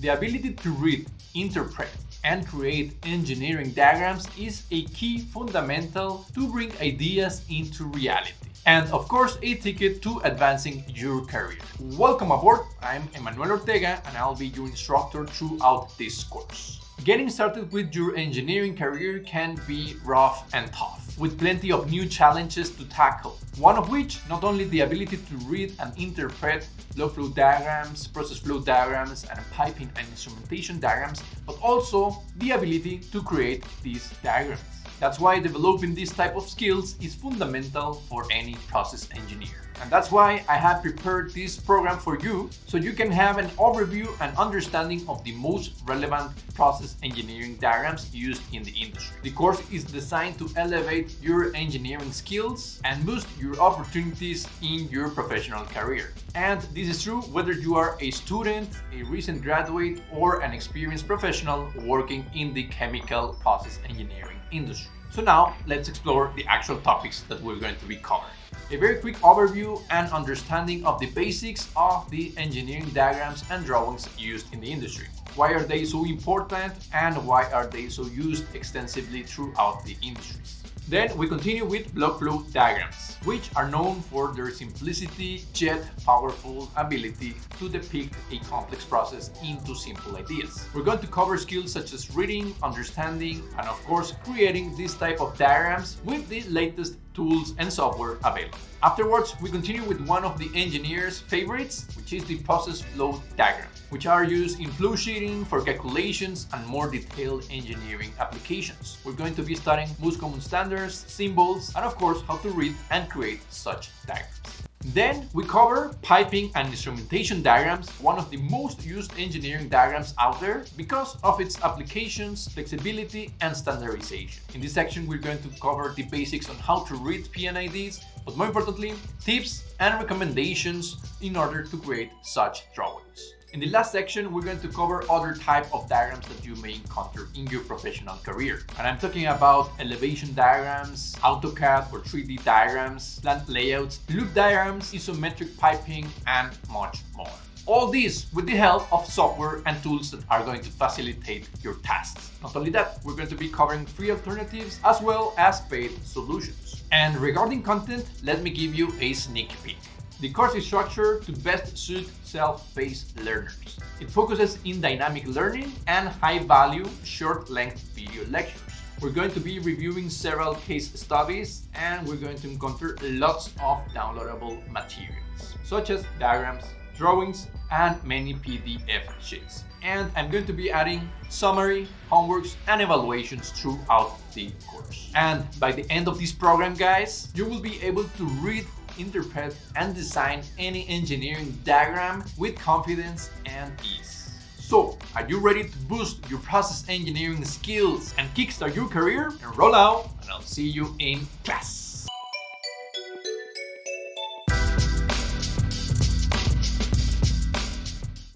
The ability to read, interpret, and create engineering diagrams is a key fundamental to bring ideas into reality. And of course, a ticket to advancing your career. Welcome aboard, I'm Emmanuel Ortega and I'll be your instructor throughout this course. Getting started with your engineering career can be rough and tough, with plenty of new challenges to tackle. One of which, not only the ability to read and interpret block flow diagrams, process flow diagrams, and piping and instrumentation diagrams, but also the ability to create these diagrams. That's why developing this type of skills is fundamental for any process engineer. And that's why I have prepared this program for you, so you can have an overview and understanding of the most relevant process engineering diagrams used in the industry. The course is designed to elevate your engineering skills and boost your opportunities in your professional career. And this is true whether you are a student, a recent graduate, or an experienced professional working in the chemical process engineering industry. So now let's explore the actual topics that we're going to be covering. A very quick overview and understanding of the basics of the engineering diagrams and drawings used in the industry. Why are they so important and why are they so used extensively throughout the industries? Then we continue with block flow diagrams, which are known for their simplicity yet powerful ability to depict a complex process into simple ideas. We're going to cover skills such as reading, understanding, and of course creating this type of diagrams with the latest tools and software available. Afterwards, we continue with one of the engineers' favorites, which is the process flow diagram, which are used in flow sheeting for calculations and more detailed engineering applications. We're going to be studying most common standards, symbols, and of course, how to read and create such diagrams. Then we cover piping and instrumentation diagrams, one of the most used engineering diagrams out there because of its applications, flexibility, and standardization. In this section, we're going to cover the basics on how to read P&IDs, but more importantly, tips and recommendations in order to create such drawings. In the last section, we're going to cover other type of diagrams that you may encounter in your professional career. And I'm talking about elevation diagrams, AutoCAD or 3D diagrams, plant layouts, loop diagrams, isometric piping, and much more. All this with the help of software and tools that are going to facilitate your tasks. Not only that, we're going to be covering free alternatives as well as paid solutions. And regarding content, let me give you a sneak peek. The course is structured to best suit self-paced learners. It focuses in dynamic learning and high-value, short-length video lectures. We're going to be reviewing several case studies and we're going to encounter lots of downloadable materials, such as diagrams, drawings, and many PDF sheets. And I'm going to be adding summary, homeworks, and evaluations throughout the course. And by the end of this program, guys, you will be able to read, interpret, and design any engineering diagram with confidence and ease. So, are you ready to boost your process engineering skills and kickstart your career? Enroll now, and I'll see you in class.